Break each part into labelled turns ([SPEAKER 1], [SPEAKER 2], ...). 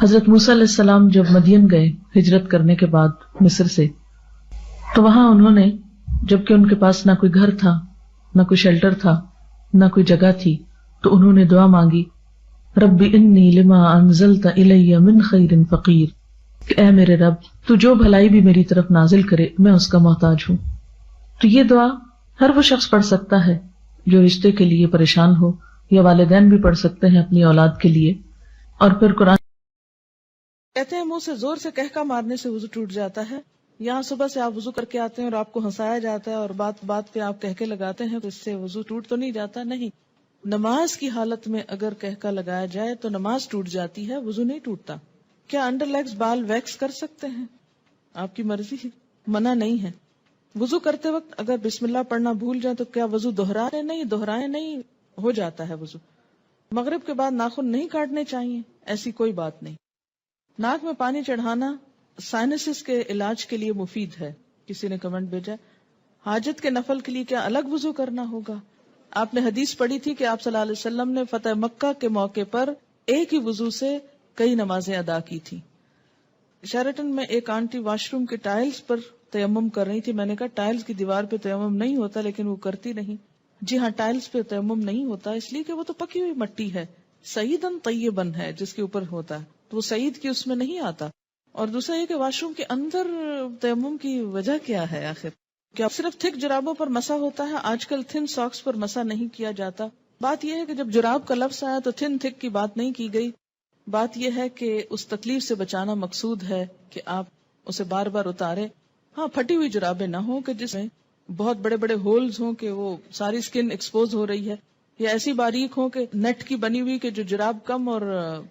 [SPEAKER 1] حضرت موسیٰ علیہ السلام جب مدین گئے ہجرت کرنے کے بعد مصر سے، تو وہاں انہوں نے، جبکہ ان کے پاس نہ کوئی گھر تھا، نہ کوئی شیلٹر تھا، نہ کوئی جگہ تھی، تو انہوں نے دعا مانگی، رب انی لما انزلت الی من خیر فقیر، کہ اے میرے رب تو جو بھلائی بھی میری طرف نازل کرے میں اس کا محتاج ہوں۔ تو یہ دعا ہر وہ شخص پڑھ سکتا ہے جو رشتے کے لیے پریشان ہو، یا والدین بھی پڑھ سکتے ہیں اپنی اولاد کے لیے۔ اور پھر قرآن
[SPEAKER 2] کہتے ہیں منہ سے زور سے کہکا مارنے سے وضو ٹوٹ جاتا ہے۔ یہاں صبح سے آپ وضو کر کے آتے ہیں اور آپ کو ہنسایا جاتا ہے اور بات بات پہ آپ کہکے لگاتے ہیں، تو اس سے وضو ٹوٹ تو نہیں جاتا؟ نہیں، نماز کی حالت میں اگر کہکا لگایا جائے تو نماز ٹوٹ جاتی ہے، وضو نہیں ٹوٹتا۔ کیا انڈر لیگز بال ویکس کر سکتے ہیں؟ آپ کی مرضی ہے، منع نہیں ہے۔ وضو کرتے وقت اگر بسم اللہ پڑھنا بھول جائیں تو کیا وضو دہرائے نہیں، ہو جاتا ہے وضو۔ مغرب کے بعد ناخن نہیں کاٹنے چاہیے، ایسی کوئی بات نہیں۔ ناک میں پانی چڑھانا سائنسز کے علاج کے لیے مفید ہے، کسی نے کمنٹ بھیجا۔ حاجت کے نفل کے لیے کیا الگ وضو کرنا ہوگا؟ آپ نے حدیث پڑھی تھی کہ آپ صلی اللہ علیہ وسلم نے فتح مکہ کے موقع پر ایک ہی وضو سے کئی نمازیں ادا کی تھی۔ شیرٹن میں ایک آنٹی واش روم کے ٹائلز پر تیمم کر رہی تھی۔ میں نے کہا ٹائلز کی دیوار پہ تیمم نہیں ہوتا، لیکن وہ کرتی نہیں۔ جی ہاں، ٹائلز پہ تیمم نہیں ہوتا اس لیے کہ وہ تو پکی ہوئی مٹی ہے، سعیدن طیبن ہے جس کے اوپر ہوتا ہے، تو وہ سعید کی اس میں نہیں آتا۔ اور دوسرا یہ کہ واش روم کے اندر تیمم کی وجہ کیا ہے آخر؟ کیا صرف تھک جرابوں پر مسا ہوتا ہے؟ آج کل تھن ساکس پر مسا نہیں کیا جاتا۔ بات یہ ہے کہ جب جراب کا لفظ آیا تو تھن تھک کی بات نہیں کی گئی۔ بات یہ ہے کہ اس تکلیف سے بچانا مقصود ہے کہ آپ اسے بار بار اتارے۔ ہاں، پھٹی ہوئی جرابیں نہ ہوں کہ جس میں بہت بڑے بڑے ہولز ہوں کہ وہ ساری سکن ایکسپوز ہو رہی ہے، یا ایسی باریک ہو کہ نیٹ کی بنی ہوئی کہ جو جراب کم اور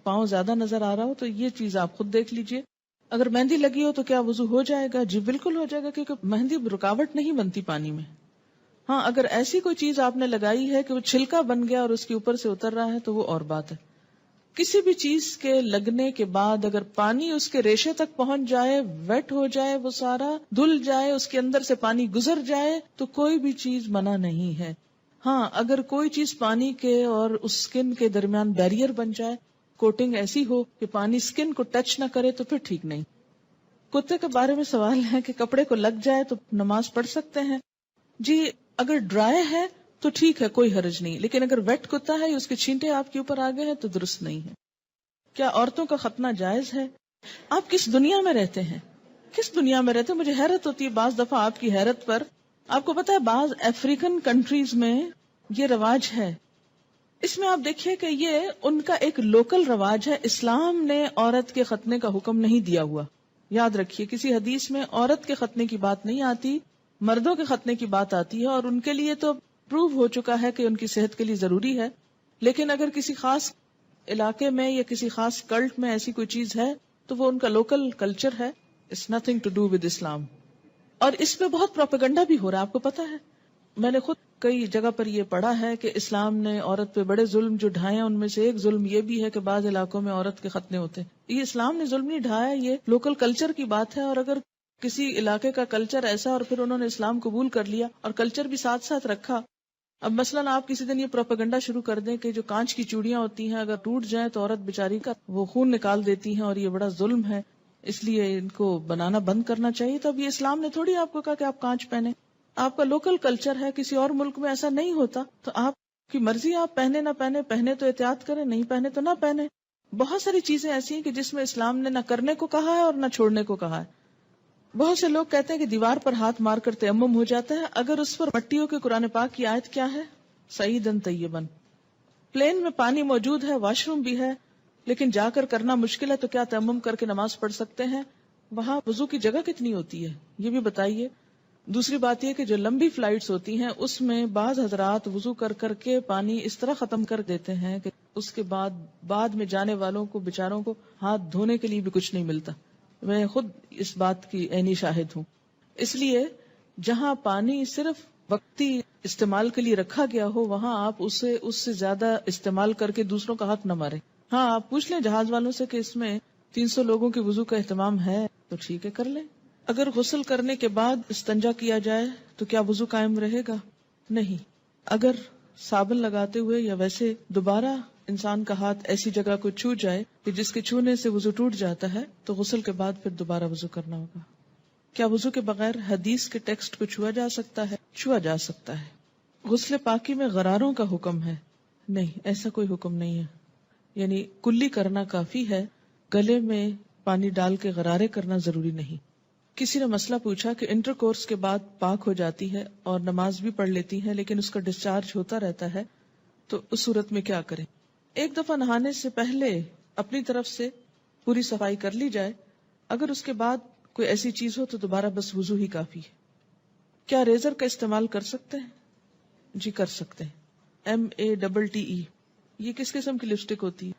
[SPEAKER 2] پاؤں زیادہ نظر آ رہا ہو، تو یہ چیز آپ خود دیکھ لیجئے۔ اگر مہندی لگی ہو تو کیا وضو ہو جائے گا؟ جی بالکل ہو جائے گا، کیونکہ مہندی رکاوٹ نہیں بنتی پانی میں۔ ہاں، اگر ایسی کوئی چیز آپ نے لگائی ہے کہ وہ چھلکا بن گیا اور اس کے اوپر سے اتر رہا ہے تو وہ اور بات ہے۔ کسی بھی چیز کے لگنے کے بعد اگر پانی اس کے ریشے تک پہنچ جائے، ویٹ ہو جائے، وہ سارا دھل جائے، اس کے اندر سے پانی گزر جائے، تو کوئی بھی چیز منع نہیں ہے۔ ہاں، اگر کوئی چیز پانی کے اور اس سکن کے درمیان بیریئر بن جائے، کوٹنگ ایسی ہو کہ پانی سکن کو ٹچ نہ کرے، تو پھر ٹھیک نہیں۔ کتے کے بارے میں سوال ہے کہ کپڑے کو لگ جائے تو نماز پڑھ سکتے ہیں؟ جی، اگر ڈرائی ہے تو ٹھیک ہے، کوئی حرج نہیں، لیکن اگر ویٹ کتا ہے یا اس کے چھینٹے آپ کے اوپر آ گئے ہیں تو درست نہیں ہے۔ کیا عورتوں کا ختنہ جائز ہے؟ آپ کس دنیا میں رہتے ہیں؟ کس دنیا میں رہتے ہیں؟ مجھے حیرت ہوتی ہے بعض دفعہ آپ کی حیرت پر۔ آپ کو پتا ہے بعض افریقن کنٹریز میں یہ رواج ہے۔ اس میں آپ دیکھیے کہ یہ ان کا ایک لوکل رواج ہے۔ اسلام نے عورت کے ختنے کا حکم نہیں دیا ہوا۔ یاد رکھیے، کسی حدیث میں عورت کے ختنے کی بات نہیں آتی، مردوں کے ختنے کی بات آتی ہے، اور ان کے لیے تو پروو ہو چکا ہے کہ ان کی صحت کے لیے ضروری ہے۔ لیکن اگر کسی خاص علاقے میں یا کسی خاص کلٹ میں ایسی کوئی چیز ہے تو وہ ان کا لوکل کلچر ہے، it's nothing to do with Islam. اور اس پہ بہت پروپیگنڈا بھی ہو رہا ہے، آپ کو پتا ہے۔ میں نے خود کئی جگہ پر یہ پڑھا ہے کہ اسلام نے عورت پہ بڑے ظلم جو ڈھائے ہیں، ان میں سے ایک ظلم یہ بھی ہے کہ بعض علاقوں میں عورت کے ختنے ہوتے ہیں۔ یہ اسلام نے ظلم نہیں ڈھایا، یہ لوکل کلچر کی بات ہے۔ اور اگر کسی علاقے کا کلچر ایسا اور پھر انہوں نے اسلام قبول کر لیا اور کلچر بھی ساتھ ساتھ رکھا، اب مثلاً آپ کسی دن یہ پروپیگنڈا شروع کر دیں کہ جو کانچ کی چوڑیاں ہوتی ہیں اگر ٹوٹ جائیں تو عورت بیچاری کا وہ خون نکال دیتی ہیں اور یہ بڑا ظلم ہے، اس لیے ان کو بنانا بند کرنا چاہیے، تو اب یہ اسلام نے تھوڑی آپ کو کہا کہ آپ کانچ پہنے۔ آپ کا لوکل کلچر ہے، کسی اور ملک میں ایسا نہیں ہوتا، تو آپ کی مرضی، آپ پہنے نہ پہنے، پہنے تو احتیاط کریں، نہیں پہنے تو نہ پہنے۔ بہت ساری چیزیں ایسی ہیں کہ جس میں اسلام نے نہ کرنے کو کہا ہے اور نہ چھوڑنے کو کہا ہے۔ بہت سے لوگ کہتے ہیں کہ دیوار پر ہاتھ مار کر تیمم ہو جاتا ہے، اگر اس پر مٹی ہو کے قرآن پاک کی آیت کیا ہے؟ سعیدن طیبن۔ پلین میں پانی موجود ہے، واش روم بھی ہے، لیکن جا کر کرنا مشکل ہے، تو کیا تیمم کر کے نماز پڑھ سکتے ہیں؟ وہاں وضو کی جگہ کتنی ہوتی ہے یہ بھی بتائیے۔ دوسری بات یہ کہ جو لمبی فلائٹس ہوتی ہیں اس میں بعض حضرات وضو کر کر کے پانی اس طرح ختم کر دیتے ہیں کہ اس کے بعد میں جانے والوں کو بیچاروں کو ہاتھ دھونے کے لیے بھی کچھ نہیں ملتا۔ میں خود اس بات کی عینی شاہد ہوں۔ اس لیے جہاں پانی صرف وقتی استعمال کے لیے رکھا گیا ہو وہاں آپ اس سے زیادہ استعمال کر کے دوسروں کا حق نہ ماریں۔ ہاں، آپ پوچھ لیں جہاز والوں سے کہ اس میں 300 لوگوں کے وضو کا اہتمام ہے تو ٹھیک ہے، کر لیں۔ اگر غسل کرنے کے بعد استنجا کیا جائے تو کیا وضو قائم رہے گا؟ نہیں۔ اگر صابن لگاتے ہوئے یا ویسے دوبارہ انسان کا ہاتھ ایسی جگہ کو چھو جائے کہ جس کے چھونے سے وضو ٹوٹ جاتا ہے تو غسل کے بعد پھر دوبارہ وضو کرنا ہوگا. کیا وضو کے بغیر حدیث کے ٹیکسٹ کو چھوا جا سکتا ہے؟ چھوا جا سکتا ہے. غسل پاکی میں غراروں کا حکم ہے؟ نہیں، ایسا کوئی حکم نہیں ہے. یعنی کلی کرنا کافی ہے، گلے میں پانی ڈال کے غرارے کرنا ضروری نہیں. کسی نے مسئلہ پوچھا کہ انٹر کورس کے بعد پاک ہو جاتی ہے اور نماز بھی پڑھ لیتی ہے لیکن اس کا ڈسچارج ہوتا رہتا ہے، تو اس صورت میں کیا کریں؟ ایک دفعہ نہانے سے پہلے اپنی طرف سے پوری صفائی کر لی جائے. اگر اس کے بعد کوئی ایسی چیز ہو تو دوبارہ بس وضو ہی کافی ہے. کیا ریزر کا استعمال کر سکتے ہیں؟ جی کر سکتے ہیں. MATTE یہ کس قسم کی لپسٹک ہوتی ہے؟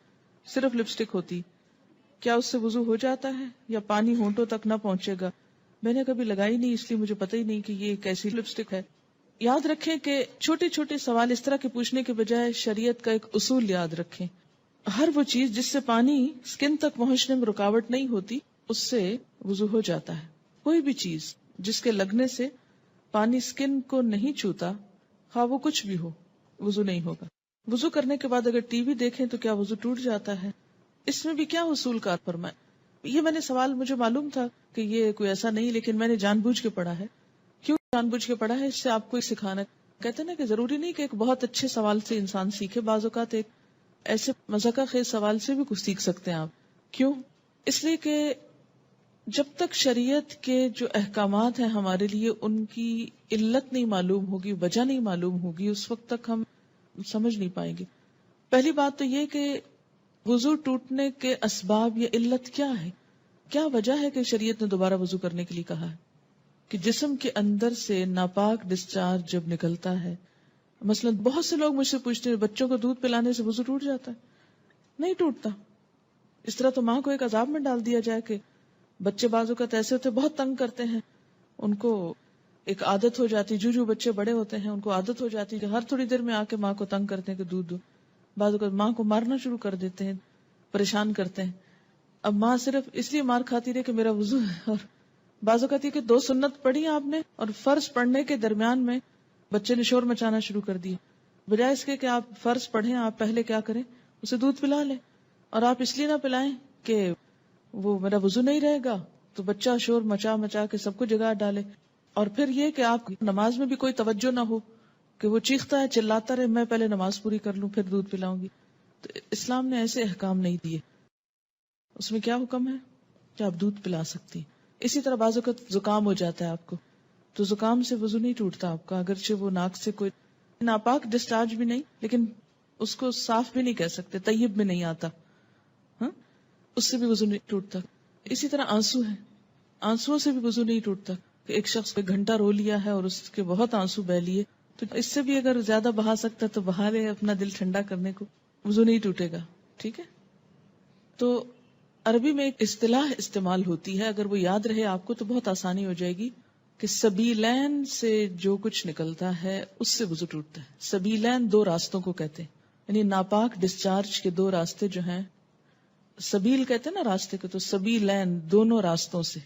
[SPEAKER 2] صرف لپسٹک ہوتی. کیا اس سے وضو ہو جاتا ہے یا پانی ہونٹوں تک نہ پہنچے گا؟ میں نے کبھی لگائی نہیں، اس لیے مجھے پتہ ہی نہیں کہ یہ ایک ایسی لپسٹک ہے. یاد رکھیں کہ چھوٹے چھوٹے سوال اس طرح کے پوچھنے کے بجائے شریعت کا ایک اصول یاد رکھیں. ہر وہ چیز جس سے پانی سکن تک پہنچنے میں رکاوٹ نہیں ہوتی اس سے وضو ہو جاتا ہے. کوئی بھی چیز جس کے لگنے سے پانی سکن کو نہیں چھوتا، خواہ وہ کچھ بھی ہو، وضو نہیں ہوگا. وضو کرنے کے بعد اگر ٹی وی دیکھیں تو کیا وضو ٹوٹ جاتا ہے؟ اس میں بھی کیا اصول کار فرمائے؟ یہ میں نے سوال، مجھے معلوم تھا کہ یہ کوئی ایسا نہیں، لیکن میں نے جان بوجھ کے پڑھا ہے. کیوں جان بوجھ کے پڑھا ہے؟ اس سے آپ کو سکھانا. کہتے ہیں نا کہ ضروری نہیں کہ ایک بہت اچھے سوال سے انسان سیکھے، بعض اوقات ایک ایسے مذاقہ خیز سوال سے بھی کچھ سیکھ سکتے ہیں آپ. کیوں؟ اس لیے کہ جب تک شریعت کے جو احکامات ہیں ہمارے لیے ان کی علت نہیں معلوم ہوگی، وجہ نہیں معلوم ہوگی، اس وقت تک ہم سمجھ نہیں پائیں گے. پہلی بات تو یہ کہ وضو ٹوٹنے کے اسباب یا علت کیا ہے، کیا وجہ ہے کہ شریعت نے دوبارہ وضو کرنے کے لیے کہا ہے؟ کہ جسم کے اندر سے ناپاک ڈسچارج جب نکلتا ہے. مثلا بہت سے لوگ مجھ سے پوچھتے ہیں بچوں کو دودھ پلانے سے وضو ٹوٹ جاتا ہے؟ نہیں ٹوٹتا. اس طرح تو ماں کو ایک عذاب میں ڈال دیا جائے کہ بچے بعض اوقات ایسے ہوتے بہت تنگ کرتے ہیں، ان کو ایک عادت ہو جاتی، جو بچے بڑے ہوتے ہیں ان کو عادت ہو جاتی کہ ہر تھوڑی دیر میں آ کے ماں کو تنگ کرتے ہیں کہ دودھ دو. بعض اوقات ماں کو مارنا شروع کر دیتے ہیں، پریشان کرتے ہیں. اب ماں صرف اس لیے مار کھاتی رہے کہ میرا وضو ہے. اور بعض اوقات یہ کہ 2 سنت پڑھی آپ نے اور فرض پڑھنے کے درمیان میں بچے نے شور مچانا شروع کر دیا. بجائے اس کے کہ آپ فرض پڑھیں، آپ پہلے کیا کریں، اسے دودھ پلا لیں. اور آپ اس لیے نہ پلائیں کہ وہ میرا وضو نہیں رہے گا، تو بچہ شور مچا مچا کے سب کو جگا ڈالے. اور پھر یہ کہ آپ نماز میں بھی کوئی توجہ نہ ہو کہ وہ چیختا ہے چلاتا رہے، میں پہلے نماز پوری کر لوں پھر دودھ پلاؤں گی. تو اسلام نے ایسے احکام نہیں دیے. اس میں کیا حکم ہے کہ آپ دودھ پلا سکتی. اسی طرح بعض اوقات زکام ہو جاتا ہے آپ کو، تو زکام سے وضو نہیں ٹوٹتا آپ کا، اگرچہ وہ ناک سے کوئی ناپاک ڈسچارج بھی نہیں، لیکن اس کو صاف بھی نہیں کہہ سکتے، طیب میں نہیں آتا، ہاں اس سے بھی وضو نہیں ٹوٹتا. اسی طرح آنسو ہے، آنسو سے بھی وضو نہیں ٹوٹتا. کہ ایک شخص کو 1 گھنٹہ رو لیا ہے اور اس کے بہت آنسو بہ لیے، تو اس سے بھی اگر زیادہ بہا سکتا تو بہا لے اپنا دل ٹھنڈا کرنے کو، وضو نہیں ٹوٹے گا. ٹھیک ہے. تو عربی میں ایک اصطلاح استعمال ہوتی ہے، اگر وہ یاد رہے آپ کو تو بہت آسانی ہو جائے گی، کہ سبیلین سے جو کچھ نکلتا ہے اس سے وضو ٹوٹتا ہے. سبیلین 2 راستوں کو کہتے ہیں، یعنی ناپاک ڈسچارج کے 2 راستے جو ہیں، سبیل کہتے ہیں نا راستے کو، تو سبیلین دونوں راستوں سے.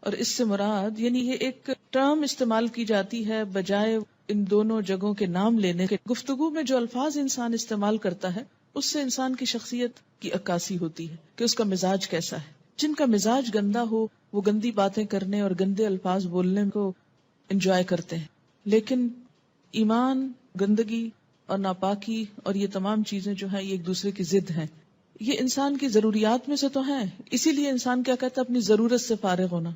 [SPEAKER 2] اور اس سے مراد یعنی یہ ایک ٹرم استعمال کی جاتی ہے بجائے ان دونوں جگہوں کے نام لینے کے. گفتگو میں جو الفاظ انسان استعمال کرتا ہے اس سے انسان کی شخصیت کی عکاسی ہوتی ہے کہ اس کا مزاج کیسا ہے. جن کا مزاج گندا ہو وہ گندی باتیں کرنے اور گندے الفاظ بولنے کو انجوائے کرتے ہیں، لیکن ایمان، گندگی اور ناپاکی اور یہ تمام چیزیں جو ہیں یہ ایک دوسرے کی ضد ہیں. یہ انسان کی ضروریات میں سے تو ہیں، اسی لیے انسان کیا کہتا ہے، اپنی ضرورت سے فارغ ہونا.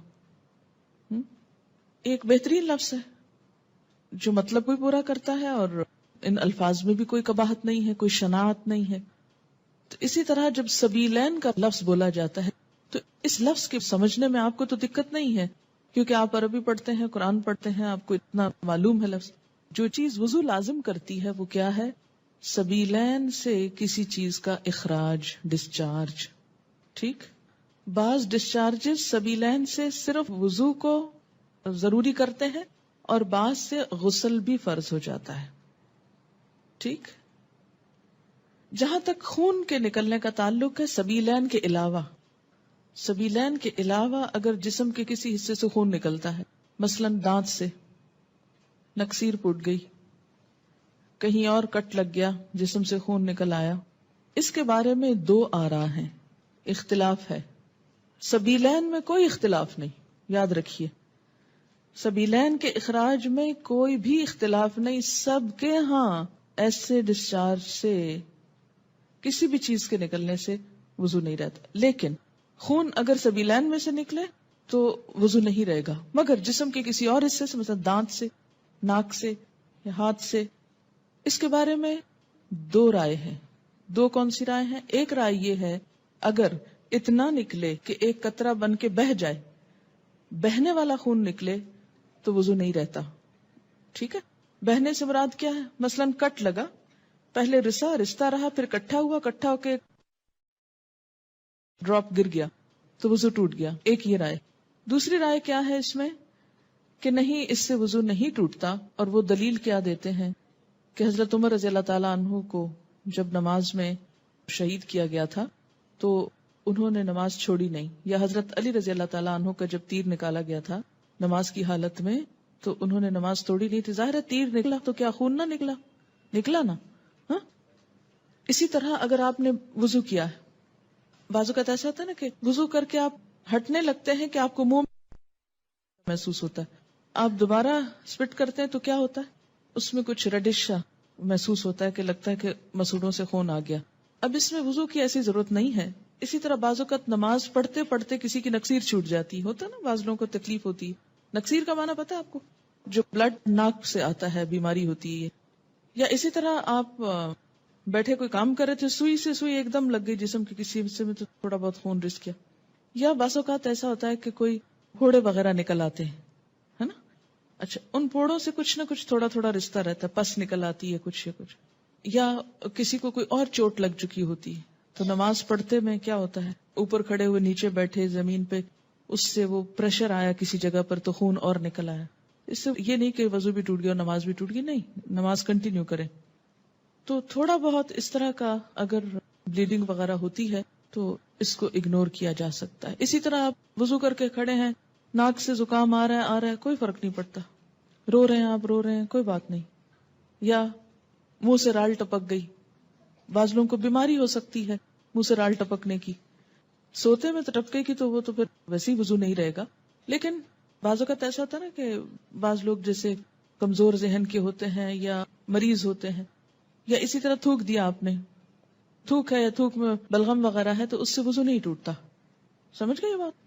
[SPEAKER 2] ایک بہترین لفظ ہے جو مطلب بھی پورا کرتا ہے اور ان الفاظ میں بھی کوئی قباحت نہیں ہے، کوئی شناعت نہیں ہے. تو اسی طرح جب سبیلین کا لفظ بولا جاتا ہے تو اس لفظ کے سمجھنے میں آپ کو تو دقت نہیں ہے، کیونکہ آپ عربی پڑھتے ہیں، قرآن پڑھتے ہیں، آپ کو اتنا معلوم ہے لفظ. جو چیز وضو لازم کرتی ہے وہ کیا ہے؟ سبیلین سے کسی چیز کا اخراج، ڈسچارج. ٹھیک. بعض ڈسچارجز سبیلین سے صرف وضو کو ضروری کرتے ہیں اور بعض سے غسل بھی فرض ہو جاتا ہے. ٹھیک. جہاں تک خون کے نکلنے کا تعلق ہے، سبیلین کے علاوہ اگر جسم کے کسی حصے سے خون نکلتا ہے، مثلا دانت سے نکسیر پھوٹ گئی، کہیں اور کٹ لگ گیا، جسم سے خون نکل آیا، اس کے بارے میں دو آراء ہیں، اختلاف ہے. سبیلین میں کوئی اختلاف نہیں، یاد رکھیے سبیلین کے اخراج میں کوئی بھی اختلاف نہیں. سب کے ہاں ایسے ڈسچارج سے، کسی بھی چیز کے نکلنے سے وضو نہیں رہتا. لیکن خون اگر سبیلین میں سے نکلے تو وضو نہیں رہے گا، مگر جسم کے کسی اور حصے سے، مثلا دانت سے، ناک سے یا ہاتھ سے. اس کے بارے میں دو رائے ہیں. دو کون سی رائے ہیں؟ ایک رائے یہ ہے اگر اتنا نکلے کہ ایک قطرہ بن کے بہہ جائے، بہنے والا خون نکلے تو وضو نہیں رہتا. ٹھیک ہے، بہنے سے مراد کیا ہے؟ مثلا کٹ لگا، پہلے رستا رہا، پھر کٹھا ہوا، کٹھا ہو کے ڈراپ گر گیا تو وضو ٹوٹ گیا. ایک یہ رائے. دوسری رائے کیا ہے اس میں کہ نہیں، اس سے وضو نہیں ٹوٹتا. اور وہ دلیل کیا دیتے ہیں کہ حضرت عمر رضی اللہ تعالیٰ عنہ کو جب نماز میں شہید کیا گیا تھا تو انہوں نے نماز چھوڑی نہیں، یا حضرت علی رضی اللہ تعالیٰ عنہ کا جب تیر نکالا گیا تھا نماز کی حالت میں تو انہوں نے نماز توڑی نہیں تھی. ظاہر ہے تیر نکلا تو کیا خون نہ نکلا نا. ہاں، اسی طرح اگر آپ نے وضو کیا ہے، بعض اوقات ایسا ہوتا ہے نا کہ وضو کر کے آپ ہٹنے لگتے ہیں کہ آپ کو منہ محسوس ہوتا ہے، آپ دوبارہ سپٹ کرتے ہیں تو کیا ہوتا ہے، اس میں کچھ ریڈش محسوس ہوتا ہے کہ لگتا ہے کہ مسوڑوں سے خون آ گیا. اب اس میں وضو کی ایسی ضرورت نہیں ہے. اسی طرح بعض اوقات نماز پڑھتے پڑھتے کسی کی نکسیر چھوٹ جاتی ہوتا ہے نا، بعض لوگوں کو تکلیف ہوتی ہے. نکسیر کا معنی پتا ہے آپ کو؟ جو بلڈ ناک سے آتا ہے، بیماری ہوتی ہے. یا اسی طرح آپ بیٹھے کوئی کام کر رہے تھے، سوئی سے سوئی ایک دم لگ گئی جسم کے کسی حصے میں تو تھوڑا بہت خون رس گیا. یا بعض اوقات ایسا ہوتا ہے کہ کوئی پھوڑے وغیرہ نکل آتے ہیں، ہے نا. اچھا، ان پھوڑوں سے کچھ نہ کچھ تھوڑا تھوڑا رشتہ رہتا ہے، پس نکل آتی ہے کچھ یا کسی کو کوئی اور چوٹ لگ چکی ہوتی ہے. تو نماز پڑھتے میں کیا ہوتا ہے، اوپر کھڑے ہوئے نیچے بیٹھے زمین پہ، اس سے وہ پریشر آیا کسی جگہ پر تو خون اور نکل آیا. اس سے یہ نہیں کہ وضو بھی ٹوٹ گیا اور نماز بھی ٹوٹ گئی، نہیں، نماز کنٹینیو کریں. تو تھوڑا بہت اس طرح کا اگر بلیڈنگ وغیرہ ہوتی ہے تو اس کو اگنور کیا جا سکتا ہے. اسی طرح آپ وضو کر کے کھڑے ہیں، ناک سے زکام آ رہا ہے، کوئی فرق نہیں پڑتا. رو رہے ہیں آپ، رو رہے ہیں، کوئی بات نہیں. یا منہ سے رال ٹپک گئی، بعض لوگوں کو بیماری ہو سکتی ہے منہ سے رال ٹپکنے کی، سوتے میں تو ٹپکے کی تو وہ تو پھر ویسے ہی وضو نہیں رہے گا. لیکن بعض اوقات ایسا ہوتا ہے نا کہ بعض لوگ جیسے کمزور ذہن کے ہوتے ہیں یا مریض ہوتے ہیں، یا اسی طرح تھوک دیا آپ نے، تھوک ہے یا تھوک میں بلغم وغیرہ ہے تو اس سے وضو نہیں ٹوٹتا. سمجھ گئے یہ بات؟